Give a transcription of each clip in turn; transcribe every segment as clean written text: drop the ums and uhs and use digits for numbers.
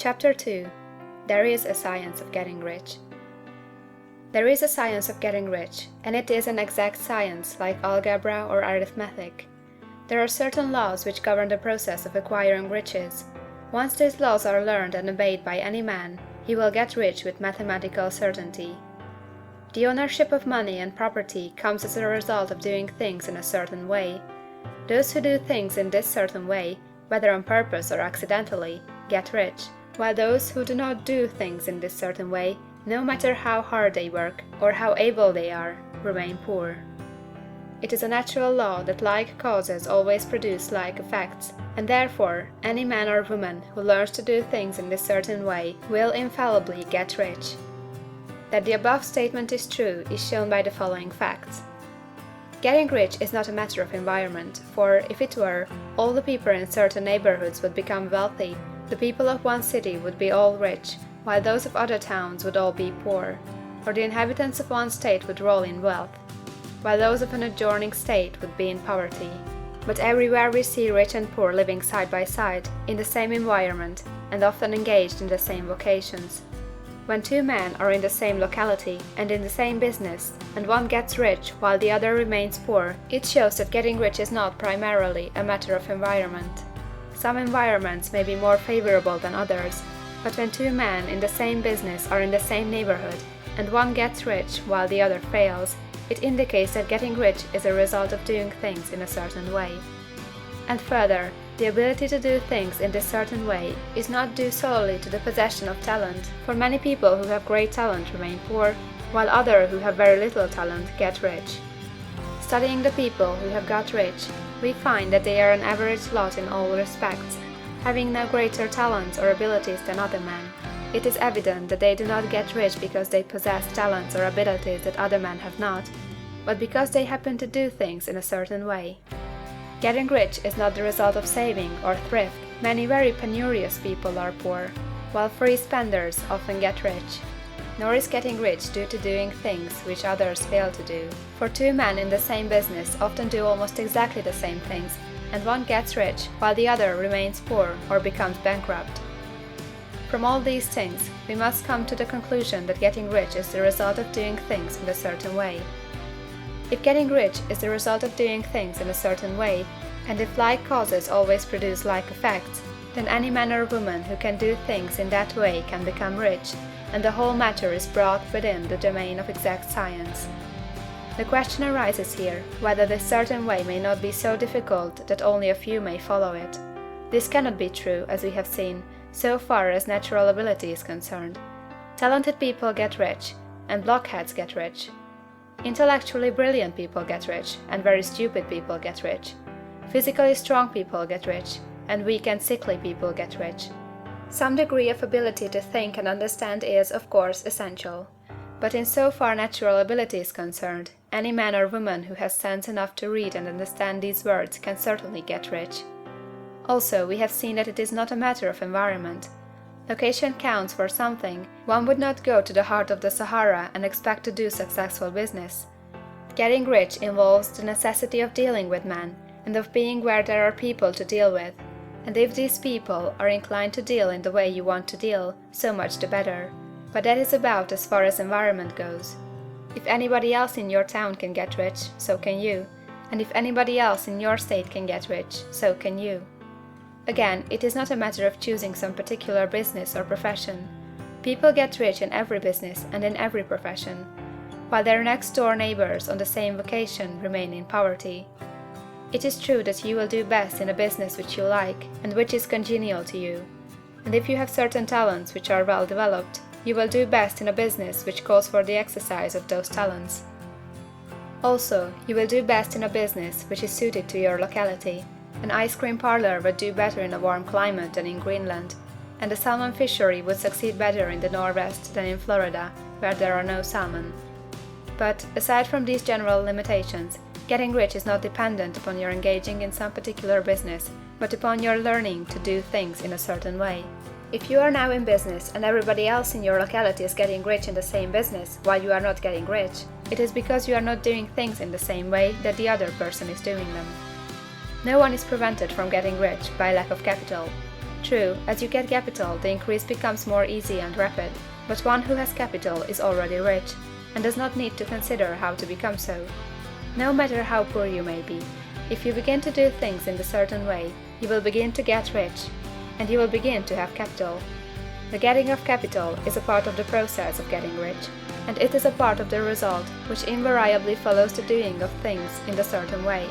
Chapter 2. There is a Science of Getting Rich. There is a science of getting rich, and it is an exact science like algebra or arithmetic. There are certain laws which govern the process of acquiring riches. Once these laws are learned and obeyed by any man, he will get rich with mathematical certainty. The ownership of money and property comes as a result of doing things in a certain way. Those who do things in this certain way, whether on purpose or accidentally, get rich, while those who do not do things in this certain way, no matter how hard they work or how able they are, remain poor. It is a natural law that like causes always produce like effects, and therefore any man or woman who learns to do things in this certain way will infallibly get rich. That the above statement is true is shown by the following facts. Getting rich is not a matter of environment, for if it were, all the people in certain neighborhoods would become wealthy, the people of one city would be all rich, while those of other towns would all be poor, or the inhabitants of one state would roll in wealth, while those of an adjoining state would be in poverty. But everywhere we see rich and poor living side by side, in the same environment, and often engaged in the same vocations. When two men are in the same locality and in the same business, and one gets rich while the other remains poor, it shows that getting rich is not primarily a matter of environment. Some environments may be more favorable than others, but when two men in the same business are in the same neighborhood, and one gets rich while the other fails, it indicates that getting rich is a result of doing things in a certain way. And further, the ability to do things in this certain way is not due solely to the possession of talent, for many people who have great talent remain poor, while others who have very little talent get rich. Studying the people who have got rich, we find that they are an average lot in all respects, having no greater talents or abilities than other men. It is evident that they do not get rich because they possess talents or abilities that other men have not, but because they happen to do things in a certain way. Getting rich is not the result of saving or thrift. Many very penurious people are poor, while free spenders often get rich. Nor is getting rich due to doing things which others fail to do. For two men in the same business often do almost exactly the same things, and one gets rich while the other remains poor or becomes bankrupt. From all these things, we must come to the conclusion that getting rich is the result of doing things in a certain way. If getting rich is the result of doing things in a certain way, and if like causes always produce like effects, then any man or woman who can do things in that way can become rich, and the whole matter is brought within the domain of exact science. The question arises here, whether this certain way may not be so difficult that only a few may follow it. This cannot be true, as we have seen, so far as natural ability is concerned. Talented people get rich, and blockheads get rich. Intellectually brilliant people get rich, and very stupid people get rich. Physically strong people get rich, and weak and sickly people get rich. Some degree of ability to think and understand is, of course, essential. But in so far natural ability is concerned, any man or woman who has sense enough to read and understand these words can certainly get rich. Also, we have seen that it is not a matter of environment. Location counts for something. One would not go to the heart of the Sahara and expect to do successful business. Getting rich involves the necessity of dealing with men, and of being where there are people to deal with. And if these people are inclined to deal in the way you want to deal, so much the better. But that is about as far as environment goes. If anybody else in your town can get rich, so can you. And if anybody else in your state can get rich, so can you. Again, it is not a matter of choosing some particular business or profession. People get rich in every business and in every profession, while their next-door neighbors on the same vocation remain in poverty. It is true that you will do best in a business which you like, and which is congenial to you. And if you have certain talents which are well developed, you will do best in a business which calls for the exercise of those talents. Also, you will do best in a business which is suited to your locality. An ice cream parlor would do better in a warm climate than in Greenland, and a salmon fishery would succeed better in the Northwest than in Florida, where there are no salmon. But, aside from these general limitations, getting rich is not dependent upon your engaging in some particular business, but upon your learning to do things in a certain way. If you are now in business and everybody else in your locality is getting rich in the same business while you are not getting rich, it is because you are not doing things in the same way that the other person is doing them. No one is prevented from getting rich by lack of capital. True, as you get capital, the increase becomes more easy and rapid, but one who has capital is already rich, and does not need to consider how to become so. No matter how poor you may be, if you begin to do things in a certain way, you will begin to get rich, and you will begin to have capital. The getting of capital is a part of the process of getting rich, and it is a part of the result which invariably follows the doing of things in a certain way.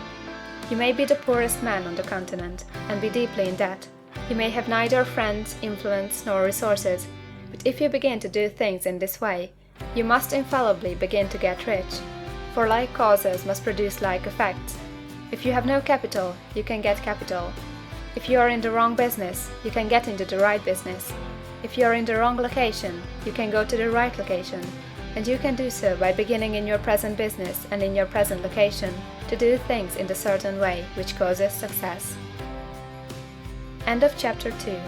You may be the poorest man on the continent, and be deeply in debt. You may have neither friends, influence, nor resources, but if you begin to do things in this way, you must infallibly begin to get rich, for like causes must produce like effects. If you have no capital, you can get capital. If you are in the wrong business, you can get into the right business. If you are in the wrong location, you can go to the right location, and you can do so by beginning in your present business and in your present location to do things in the certain way which causes success. End of Chapter 2.